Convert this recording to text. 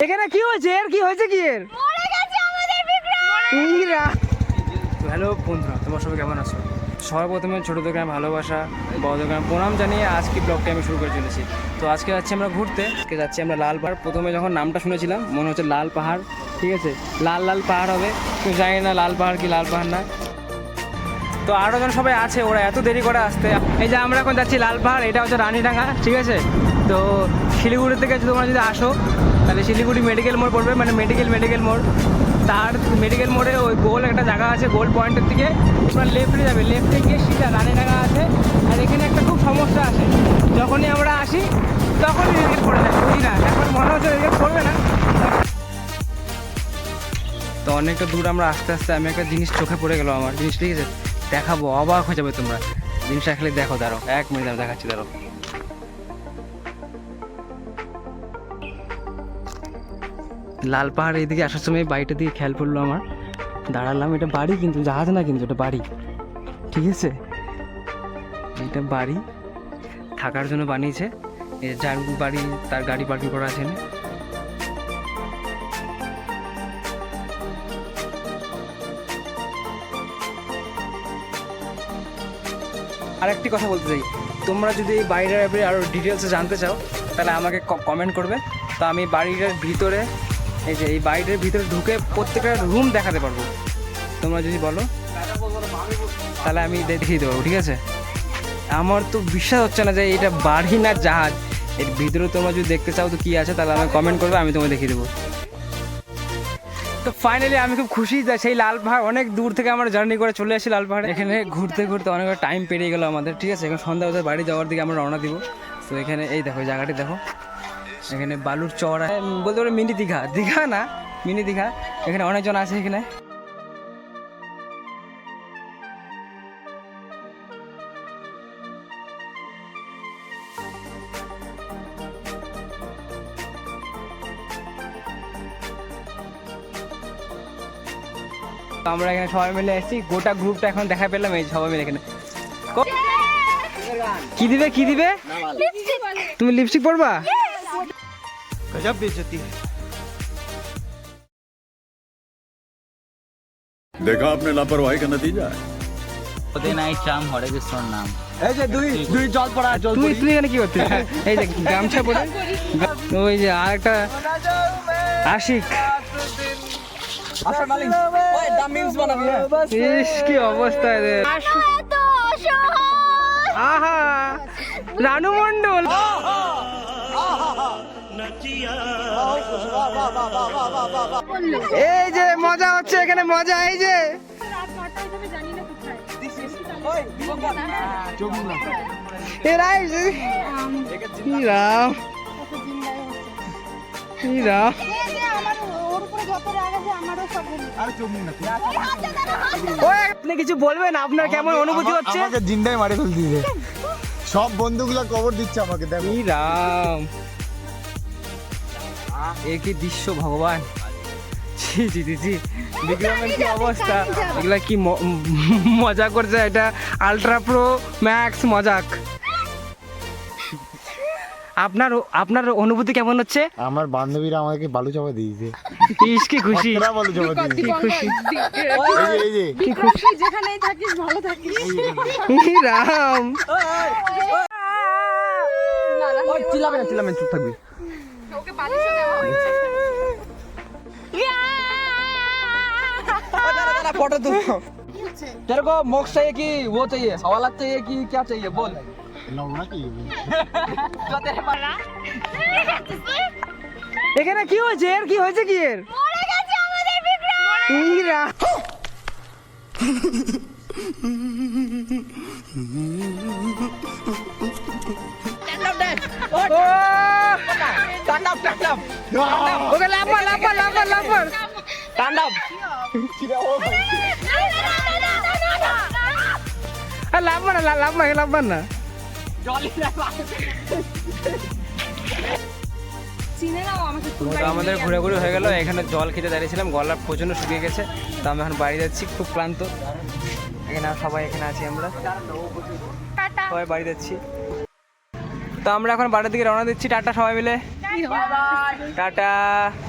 এখানে কি হয়েছে? এর কি হয়েছে? কি এর হ্যালো বন্ধুরা, তোমার সবাই কেমন আছো? সর্বপ্রথমে ছোটো দোকানে ভালোবাসা, বড় দোকানে প্রণাম জানিয়ে আজকে ব্লগটা আমি শুরু করে চলেছি। তো আজকে যাচ্ছি আমরা ঘুরতে, আজকে যাচ্ছি আমরা লাল পাহাড়। প্রথমে যখন নামটা শুনেছিলাম মনে হচ্ছে লাল পাহাড়, ঠিক আছে, লাল লাল পাহাড় হবে, কিন্তু জানি না লাল পাহাড় কি লাল পাহাড় না। তো আরও জন সবাই আছে, ওরা এত দেরি করে আসতে। এই যে আমরা এখন যাচ্ছি লাল পাহাড়, এটা হচ্ছে রানীডাঙ্গা, ঠিক আছে। তো শিলিগুড়ি থেকে তোমরা যদি আসো তাহলে শিলিগুড়ি মেডিকেল মোড় পড়বে, মানে মেডিকেল মোড়। তার মেডিকেল মোড়ে ওই গোল একটা জায়গা আছে, গোল পয়েন্টের দিকে তোমরা লেফটে যাবে, লেফটে গিয়ে সিধা রানীডাঙ্গা আছে। আর এখানে একটা খুব সমস্যা আছে, যখনই আমরা আসি তখনই রেলগেট পড়ে যায়, বুঝি না, এখন মনে হচ্ছে রেলগেট পড়বে না। তো অনেকটা দূর আমরা আস্তে আস্তে আমি একটা জিনিস চোখে পড়ে গেল আমার, জিনিস ঠিক আছে, দেখাবো, অবাক হয়ে যাবে তোমরা। জিনিসটা খালি দেখো, দাঁড়াও 1 মিনিট আমি দেখাচ্ছি, দাঁড়াও। লাল পাহাড় এইদিকে আসার সময় বাড়িটা দিয়ে খেয়াল পড়লো আমার, দাঁড়ালাম। এটা বাড়ি, কিন্তু জাহাজ না, কিন্তু এটা বাড়ি, ঠিক আছে। এটা বাড়ি থাকার জন্য বানিয়েছে, যার বাড়ি তার গাড়ি পার্কিং করা আছে। আরেকটি কথা বলতে চাই, তোমরা যদি এই বাড়িটার ব্যাপারে আরও ডিটেলসে জানতে চাও তাহলে আমাকে কমেন্ট করবে। তো আমি বাড়িটার ভিতরে, এই যে এই বাড়িটার ভিতরে ঢুকে প্রত্যেকটা রুম দেখাতে পারবো। তোমরা যদি বলো তাহলে আমি দেখিয়ে দেবো, ঠিক আছে। আমার তো বিশ্বাস হচ্ছে না যে এটা বাড়ি না জাহাজ। এর ভিতরে তোমরা যদি দেখতে চাও তো কী আছে তাহলে আমাকে কমেন্ট করবে, আমি তোমাকে দেখিয়ে দেবো। তো ফাইনালি আমি খুব খুশি যে সেই লাল পাহাড় অনেক দূর থেকে আমরা জার্নি করে চলে আসি লাল পাহাড়ে। এখানে ঘুরতে ঘুরতে অনেক টাইম পেরিয়ে গেলো আমাদের, ঠিক আছে। এখন সন্ধ্যা হতে বাড়ি যাওয়ার দিকে আমরা রওনা দিব। তো এখানে এই দেখো জায়গাটি দেখো, এখানে বালুর চওড়া, বলতে পারো মিনি দীঘা, দীঘা না মিনি দীঘা। এখানে অনেকজন আছে এখানে। আমরা এখানে সবাই মিলে এসেছি, গোটা গ্রুপটা এখন দেখা পেলাম, এই সবাই মিলে এখানে। কি দিবে কি দিবে? তুমি লিপস্টিক পরবা? গজব বেইজ্জতি। देखा आपने लापरवाही का नतीजा है। চাম হরে কৃষ্ণর নাম। এই যে দুই জল পড়া, তুই এখানে কি করছিস? এই যে গামছা পরে, ওই যে আরেকটা আশিক। ইস কি অবস্থা রে, আহা রানু মন্ডল। এই যে মজা হচ্ছে এখানে, মজা। এই যে রাম রাম, আপনি কিছু বলবেন? আপনার কেমন অনুভূতি হচ্ছে? আমাকে জিন্দাই মারে ফেল দিয়েছে, সব বন্ধুগুলো কবর দিচ্ছে আমাকে। দেখো রাম, এ কি দৃশ্য ভগবান! জি জি জি জি, বিক্রমের কি অবস্থা! এগুলা কি মজা করছে, এটা আলট্রা প্রো ম্যাক্স মজাক। আপনার অনুভূতি কেমন হচ্ছে? আমার বান্ধবীরা আমাকে বালু চাপা দিয়েছে। ইস কি খুশি, বালু চাপা দিয়েছে, কি খুশি, এই যে কি খুশি। যেখানেই থাকিস ভালো থাকিস। রাম চিল্লাবেন, চুপ থাকবি। ওকে বালিশও দেওয়া হয়েছে। फोटो तू, तेरे को मोक्ष चाहिए कि वो चाहिए, हवालात चाहिए कि क्या चाहिए बोल। এখানে কি হয়েছে? এর কি হয়েছে? কি এর? মরে গেছে আমাদের বিক্রম। ইরা ওকে লাফা লাফা লাফা লাফা তাণ্ডব, লাফা না লাফা লাফা না। আমাদের ঘোরাঘুরি হয়ে গেল, এখানে জল খেতে দাঁড়িয়েছিলাম, গলা প্রচন্ড শুকিয়ে গেছে। তো আমি এখন বাড়ি যাচ্ছি, খুব ক্লান্ত। এখানে সবাই এখানে আছি, আমরা সবাই বাড়ি যাচ্ছি। তো আমরা এখন বাড়ির দিকে রওনা দিচ্ছি, টাটা সবাই মিলে, টাটা।